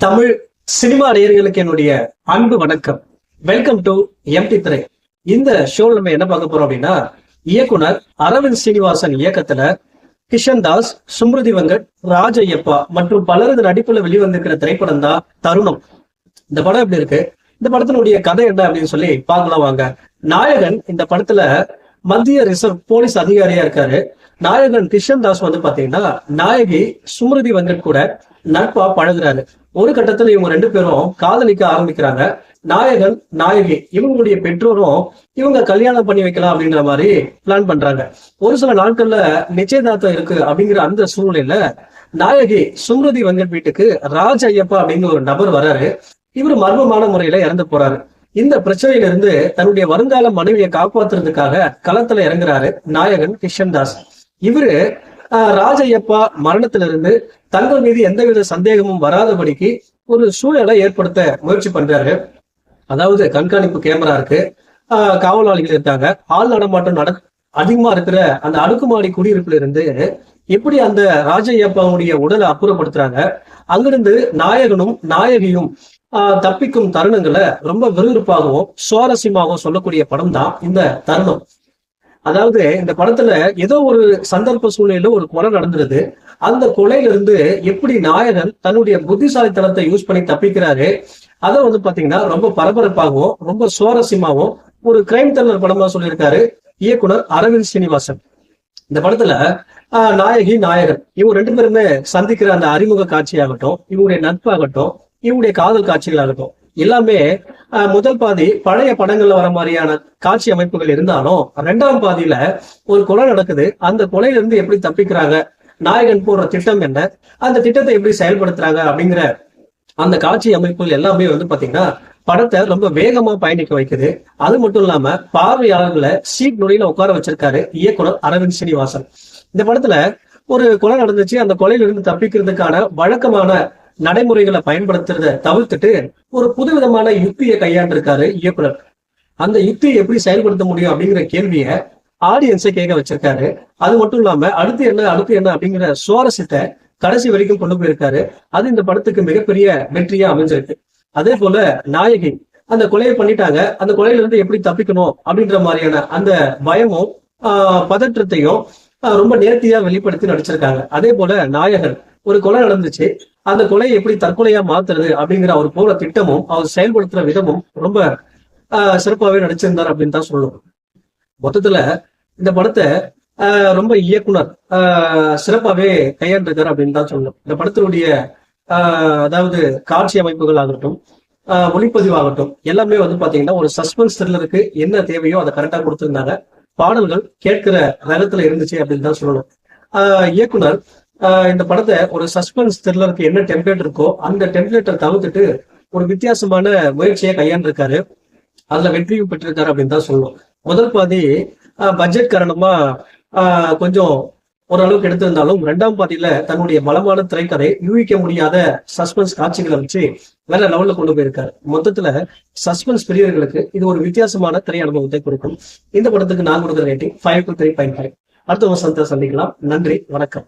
Tamil cinema நேயர்களுக்கு என்னுடைய அன்பு வணக்கம். வெல்கம் டு எம்டி திரை. இந்த ஷோல நம்ம என்ன பார்க்க போறோம் அப்படின்னா, இயக்குனர் அரவிந்த் ஸ்ரீனிவாசன் இயக்கத்துல கிஷன் தாஸ், சும்ருதி வெங்கட், ராஜ் ஐயப்பா மற்றும் பலரது நடிப்புல வெளிவந்திருக்கிற திரைப்படம் தான் தருணம். இந்த படம் எப்படி இருக்கு, இந்த படத்தினுடைய கதை என்ன அப்படின்னு சொல்லி பார்க்கலாம் வாங்க. நாயகன் இந்த படத்துல மத்திய ரிசர்வ் போலீஸ் அதிகாரியா இருக்காரு. நாயகன் கிஷன் தாஸ் வந்து பாத்தீங்கன்னா நாயகி சும்ருதி வெங்கட் கூட நட்பா பழகுறாரு. ஒரு கட்டத்துல இவங்க ரெண்டு பேரும் காதலிக்க ஆரம்பிக்கிறாங்க. நாயகன் நாயகி இவங்களுடைய பெற்றோரும் இவங்க கல்யாணம் பண்ணி வைக்கலாம் அப்படின்ற மாதிரி பிளான் பண்றாங்க. ஒரு சில நாட்கள்ல நிச்சயதார்த்தம் இருக்கு அப்படிங்கிற அந்த சூழ்நிலையில நாயகி சும்ருதி வெங்கட் வீட்டுக்கு ராஜ் ஐயப்பா அப்படிங்கிற ஒரு நபர் வராரு. இவர் மர்மமான முறையில இறந்து போறாரு. இந்த பிரச்சனையில இருந்து தன்னுடைய வருங்கால மனைவியை காப்பாத்துறதுக்காக களத்துல இறங்குறாரு நாயகன் கிஷன் தாஸ். இவரு ராஜ் ஐயப்பா மரணத்திலிருந்து தங்கள் மீது எந்தவித சந்தேகமும் வராதபடிக்கு ஒரு சூழலை ஏற்படுத்த முயற்சி பண்றாரு. அதாவது கண்காணிப்பு கேமரா இருக்கு, காவலாளிகள் இருக்காங்க, ஆள் நடமாட்டம் அதிகமா இருக்கிற அந்த அடுக்குமாடி குடியிருப்புல இருந்து எப்படி அந்த ராஜ ஐயப்பாவுடைய உடலை அப்புறப்படுத்துறாங்க, அங்கிருந்து நாயகனும் நாயகியும் தப்பிக்கும் தருணங்களை ரொம்ப விறுவிறுப்பாகவும் சுவாரஸ்யமாகவும் சொல்லக்கூடிய படம் தான் இந்த தருணம். அதாவது இந்த படத்துல ஏதோ ஒரு சந்தர்ப்ப சூழ்நிலையில ஒரு கொலை நடந்துருது. அந்த கொலையில இருந்து எப்படி நாயகன் தன்னுடைய புத்திசாலித்தனத்தை யூஸ் பண்ணி தப்பிக்கிறாரு, அதை வந்து பாத்தீங்கன்னா ரொம்ப பரபரப்பாகவும் ரொம்ப சுவாரஸ்யமாகவும் ஒரு கிரைம் த்ரில்லர் படமா சொல்லியிருக்காரு இயக்குனர் அரவிந்த் ஸ்ரீனிவாசன். இந்த படத்துல நாயகி நாயகன் இவங்க ரெண்டு பேருமே சந்திக்கிற அந்த அறிமுக காட்சியாகட்டும், இவங்களுடைய நட்பாகட்டும், இவங்களுடைய காதல் காட்சிகளாகட்டும், எல்லாமே முதல் பாதி பழைய படங்கள்ல வர மாதிரியான காட்சி அமைப்புகள் இருந்தாலும் இரண்டாம் பாதியில ஒரு கொலை நடக்குது. அந்த கொலையில இருந்து எப்படி தப்பிக்கிறாங்க, நாயகன் போடுற திட்டம் என்ன, அந்த திட்டத்தை எப்படி செயல்படுத்துறாங்க அப்படிங்கிற அந்த காட்சி அமைப்புகள் எல்லாமே வந்து பாத்தீங்கன்னா படத்தை ரொம்ப வேகமா பயணிக்க வைக்குது. அது மட்டும் இல்லாம பார்வையாளர்களை சீட் நுழையில உட்கார வச்சிருக்காரு இயக்குனர் அரவிந்த் ஸ்ரீனிவாசன். இந்த படத்துல ஒரு கொலை நடந்துச்சு, அந்த கொலையில இருந்து தப்பிக்கிறதுக்கான வழக்கமான நடைமுறைகளை பயன்படுத்துறத தவிர்த்துட்டு ஒரு புதுவிதமான யுக்தியை கையாண்டிருக்காரு இயக்குனர். அந்த யுக்தியை எப்படி செயல்படுத்த முடியும் அப்படிங்கிற கேள்வியை ஆடியன்ஸை கேட்க வச்சிருக்காரு. அது மட்டும் இல்லாம அடுத்து என்ன அப்படிங்கிற சுவாரஸ்யத்தை கடைசி வரைக்கும் கொண்டு போயிருக்காரு. அது இந்த படத்துக்கு மிகப்பெரிய வெற்றியா அமைஞ்சிருக்கு. அதே போல நாயகி அந்த கொலையை பண்ணிட்டாங்க, அந்த கொலையில இருந்து எப்படி தப்பிக்கணும் அப்படின்ற மாதிரியான அந்த பயமும் பதற்றத்தையும் ரொம்ப நேர்த்தியா வெளிப்படுத்தி நடிச்சிருக்காங்க. அதே போல நாயகன் ஒரு கொலை நடந்துச்சு, அந்த கொலையை எப்படி தற்கொலையா மாத்துறது அப்படிங்கிற அவர் போற திட்டமும் அவர் செயல்படுத்துற விதமும் ரொம்ப சிறப்பாகவே நடிச்சிருந்தார் அப்படின்னு தான் சொல்லணும். மொத்தத்துல இந்த படத்தை ரொம்ப இயக்குனர் சிறப்பாகவே கையாண்டிருக்காரு அப்படின்னு தான் சொல்லணும். இந்த படத்தினுடைய அதாவது காட்சி அமைப்புகள் ஆகட்டும், ஒளிப்பதிவாகட்டும், எல்லாமே வந்து பாத்தீங்கன்னா ஒரு சஸ்பென்ஸ் த்ரில்லருக்கு என்ன தேவையோ அதை கரெக்டா கொடுத்திருந்தாங்க. பாடல்கள் கேட்கிற ரகத்துல இருந்துச்சு அப்படின்னு தான் சொல்லணும். இயக்குனர் இந்த படத்தை ஒரு சஸ்பென்ஸ் த்ரில்லருக்கு என்ன டெம்ப்ளேட் இருக்கோ அந்த டெம்ப்ளேட்டை தவிர்த்துட்டு ஒரு வித்தியாசமான முயற்சியை கையாண்டிருக்காரு. அதுல வெற்றியும் பெற்றிருக்காரு அப்படின்னு தான் சொல்லணும். முதல் பாதி பட்ஜெட் காரணமா கொஞ்சம் ஓரளவுக்கு எடுத்திருந்தாலும் இரண்டாம் பாதியில தன்னுடைய பலமான திரைக்கதை யூகிக்க முடியாத சஸ்பென்ஸ் காட்சிகளை வச்சு வேற லெவல்ல கொண்டு போயிருக்காரு. மொத்தத்துல சஸ்பென்ஸ் பிரியர்களுக்கு இது ஒரு வித்தியாசமான திரை அனுபவத்தை கொடுக்கும். இந்த படத்துக்கு நான் கொடுக்குற ரேட்டிங் 5 to 3.5. அடுத்த வருஷத்தை சந்திக்கலாம். நன்றி, வணக்கம்.